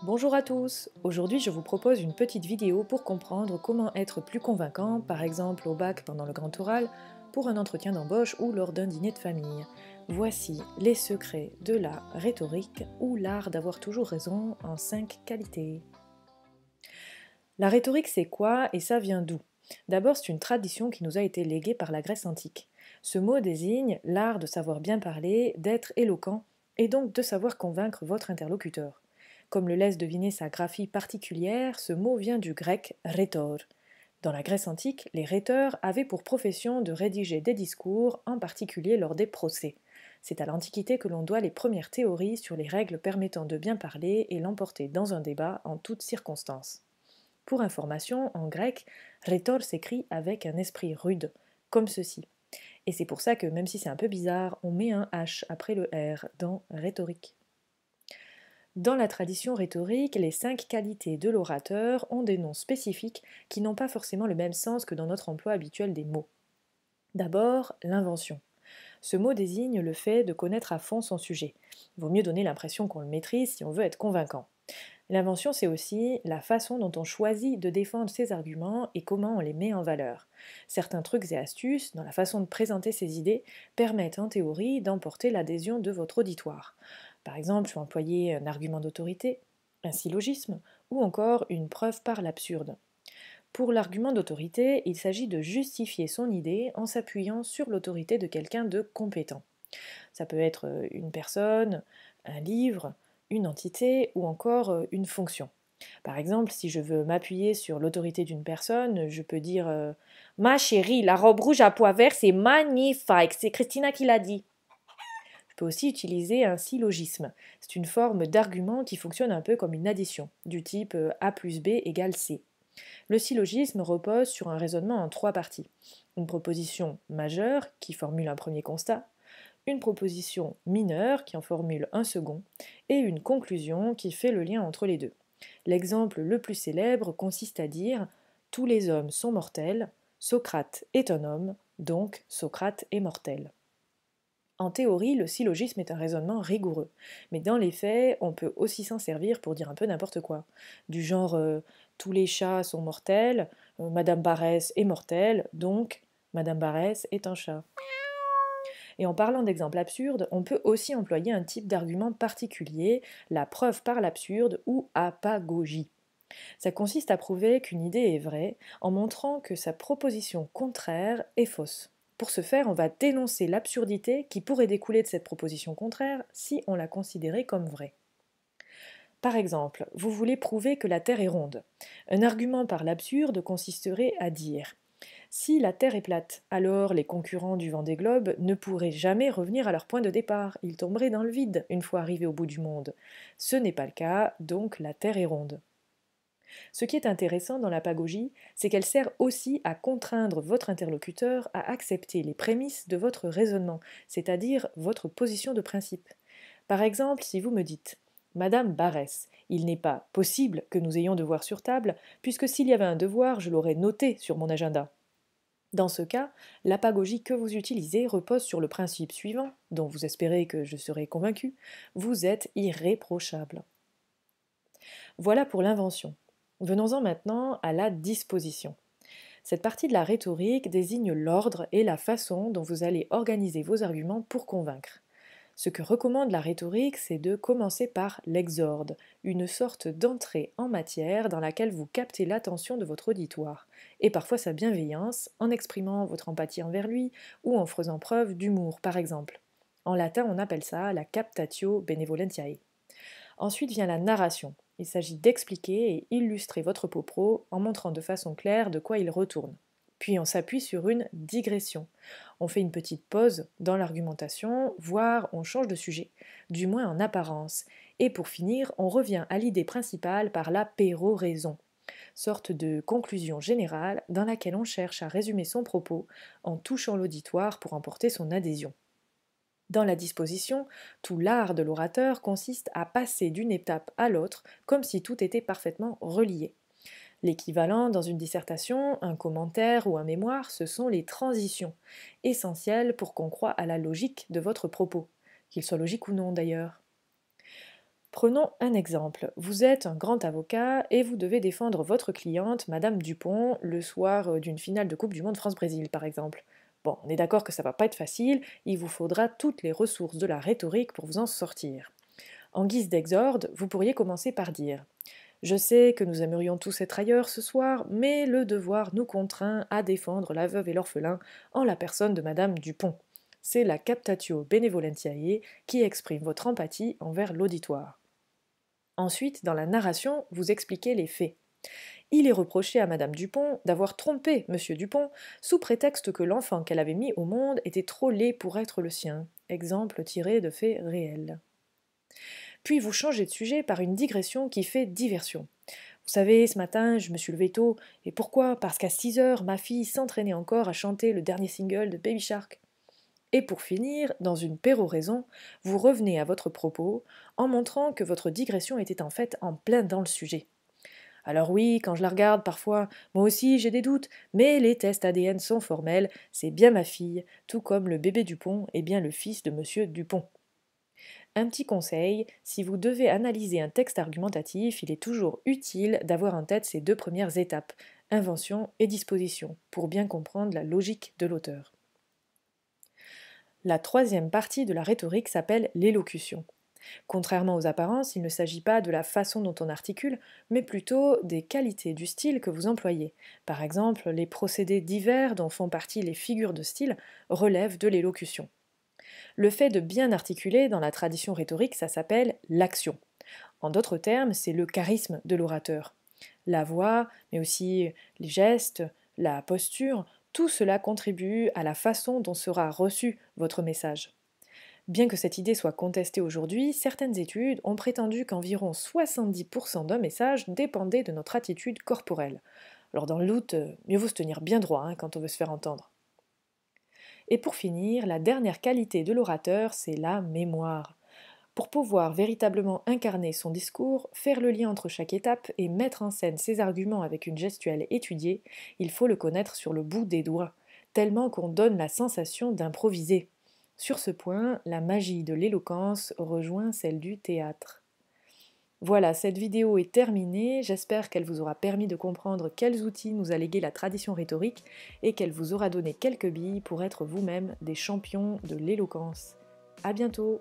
Bonjour à tous, aujourd'hui je vous propose une petite vidéo pour comprendre comment être plus convaincant, par exemple au bac pendant le grand oral, pour un entretien d'embauche ou lors d'un dîner de famille. Voici les secrets de la rhétorique ou l'art d'avoir toujours raison en 5 qualités. La rhétorique c'est quoi et ça vient d'où? D'abord c'est une tradition qui nous a été léguée par la Grèce antique. Ce mot désigne l'art de savoir bien parler, d'être éloquent et donc de savoir convaincre votre interlocuteur. Comme le laisse deviner sa graphie particulière, ce mot vient du grec rhétor. Dans la Grèce antique, les rhéteurs avaient pour profession de rédiger des discours, en particulier lors des procès. C'est à l'Antiquité que l'on doit les premières théories sur les règles permettant de bien parler et l'emporter dans un débat en toutes circonstances. Pour information, en grec, rhétor s'écrit avec un esprit rude, comme ceci. Et c'est pour ça que, même si c'est un peu bizarre, on met un H après le R dans rhétorique. Dans la tradition rhétorique, les 5 qualités de l'orateur ont des noms spécifiques qui n'ont pas forcément le même sens que dans notre emploi habituel des mots. D'abord, l'invention. Ce mot désigne le fait de connaître à fond son sujet. Il vaut mieux donner l'impression qu'on le maîtrise si on veut être convaincant. L'invention, c'est aussi la façon dont on choisit de défendre ses arguments et comment on les met en valeur. Certains trucs et astuces, dans la façon de présenter ses idées, permettent en théorie d'emporter l'adhésion de votre auditoire. Par exemple, je vais employer un argument d'autorité, un syllogisme, ou encore une preuve par l'absurde. Pour l'argument d'autorité, il s'agit de justifier son idée en s'appuyant sur l'autorité de quelqu'un de compétent. Ça peut être une personne, un livre, une entité ou encore une fonction. Par exemple, si je veux m'appuyer sur l'autorité d'une personne, je peux dire Ma chérie, la robe rouge à pois verts, c'est magnifique, c'est Christina qui l'a dit. Je peux aussi utiliser un syllogisme. C'est une forme d'argument qui fonctionne un peu comme une addition, du type A plus B égale C. Le syllogisme repose sur un raisonnement en 3 parties. Une proposition majeure qui formule un premier constat, une proposition mineure qui en formule un second, et une conclusion qui fait le lien entre les deux. L'exemple le plus célèbre consiste à dire Tous les hommes sont mortels, Socrate est un homme, donc Socrate est mortel. En théorie, le syllogisme est un raisonnement rigoureux, mais dans les faits, on peut aussi s'en servir pour dire un peu n'importe quoi. Du genre tous les chats sont mortels, Madame Barès est mortelle, donc Madame Barès est un chat. Et en parlant d'exemples absurdes, on peut aussi employer un type d'argument particulier, la preuve par l'absurde ou apagogie. Ça consiste à prouver qu'une idée est vraie en montrant que sa proposition contraire est fausse. Pour ce faire, on va dénoncer l'absurdité qui pourrait découler de cette proposition contraire si on la considérait comme vraie. Par exemple, vous voulez prouver que la Terre est ronde. Un argument par l'absurde consisterait à dire si la Terre est plate, alors les concurrents du Vendée Globe ne pourraient jamais revenir à leur point de départ, ils tomberaient dans le vide une fois arrivés au bout du monde. Ce n'est pas le cas, donc la Terre est ronde. Ce qui est intéressant dans la pagogie, c'est qu'elle sert aussi à contraindre votre interlocuteur à accepter les prémices de votre raisonnement, c'est-à-dire votre position de principe. Par exemple, si vous me dites Madame Barès, il n'est pas possible que nous ayons devoir sur table, puisque s'il y avait un devoir, je l'aurais noté sur mon agenda. Dans ce cas, l'apagogie que vous utilisez repose sur le principe suivant, dont vous espérez que je serai convaincu, vous êtes irréprochable. Voilà pour l'invention. Venons-en maintenant à la disposition. Cette partie de la rhétorique désigne l'ordre et la façon dont vous allez organiser vos arguments pour convaincre. Ce que recommande la rhétorique, c'est de commencer par l'exorde, une sorte d'entrée en matière dans laquelle vous captez l'attention de votre auditoire, et parfois sa bienveillance, en exprimant votre empathie envers lui ou en faisant preuve d'humour, par exemple. En latin, on appelle ça la captatio benevolentiae. Ensuite vient la narration. Il s'agit d'expliquer et illustrer votre propos en montrant de façon claire de quoi il retourne. Puis on s'appuie sur une digression. On fait une petite pause dans l'argumentation, voire on change de sujet, du moins en apparence. Et pour finir, on revient à l'idée principale par la péroraison, sorte de conclusion générale dans laquelle on cherche à résumer son propos en touchant l'auditoire pour emporter son adhésion. Dans la disposition, tout l'art de l'orateur consiste à passer d'une étape à l'autre comme si tout était parfaitement relié. L'équivalent dans une dissertation, un commentaire ou un mémoire, ce sont les transitions, essentielles pour qu'on croie à la logique de votre propos, qu'il soit logique ou non d'ailleurs. Prenons un exemple. Vous êtes un grand avocat et vous devez défendre votre cliente, Madame Dupont, le soir d'une finale de Coupe du Monde France-Brésil, par exemple. Bon, on est d'accord que ça va pas être facile, il vous faudra toutes les ressources de la rhétorique pour vous en sortir. En guise d'exorde, vous pourriez commencer par dire: je sais que nous aimerions tous être ailleurs ce soir, mais le devoir nous contraint à défendre la veuve et l'orphelin en la personne de Madame Dupont. C'est la captatio benevolentiae qui exprime votre empathie envers l'auditoire. Ensuite, dans la narration, vous expliquez les faits. Il est reproché à Madame Dupont d'avoir trompé Monsieur Dupont sous prétexte que l'enfant qu'elle avait mis au monde était trop laid pour être le sien. Exemple tiré de faits réels. Puis vous changez de sujet par une digression qui fait diversion. Vous savez, ce matin, je me suis levée tôt. Et pourquoi? Parce qu'à 6 heures, ma fille s'entraînait encore à chanter le dernier single de Baby Shark. Et pour finir, dans une péroraison, vous revenez à votre propos en montrant que votre digression était en fait en plein dans le sujet. Alors oui, quand je la regarde parfois, moi aussi j'ai des doutes, mais les tests ADN sont formels, c'est bien ma fille, tout comme le bébé Dupont est bien le fils de Monsieur Dupont. Un petit conseil, si vous devez analyser un texte argumentatif, il est toujours utile d'avoir en tête ces deux premières étapes, invention et disposition, pour bien comprendre la logique de l'auteur. La troisième partie de la rhétorique s'appelle l'élocution. Contrairement aux apparences, il ne s'agit pas de la façon dont on articule, mais plutôt des qualités du style que vous employez. Par exemple, les procédés divers dont font partie les figures de style relèvent de l'élocution. Le fait de bien articuler dans la tradition rhétorique, ça s'appelle l'action. En d'autres termes, c'est le charisme de l'orateur. La voix, mais aussi les gestes, la posture, tout cela contribue à la façon dont sera reçu votre message. Bien que cette idée soit contestée aujourd'hui, certaines études ont prétendu qu'environ 70% d'un message dépendait de notre attitude corporelle. Alors dans le doute, mieux vaut se tenir bien droit quand on veut se faire entendre. Et pour finir, la dernière qualité de l'orateur, c'est la mémoire. Pour pouvoir véritablement incarner son discours, faire le lien entre chaque étape et mettre en scène ses arguments avec une gestuelle étudiée, il faut le connaître sur le bout des doigts, tellement qu'on donne la sensation d'improviser. Sur ce point, la magie de l'éloquence rejoint celle du théâtre. Voilà, cette vidéo est terminée, j'espère qu'elle vous aura permis de comprendre quels outils nous a légué la tradition rhétorique et qu'elle vous aura donné quelques billes pour être vous-même des champions de l'éloquence. À bientôt!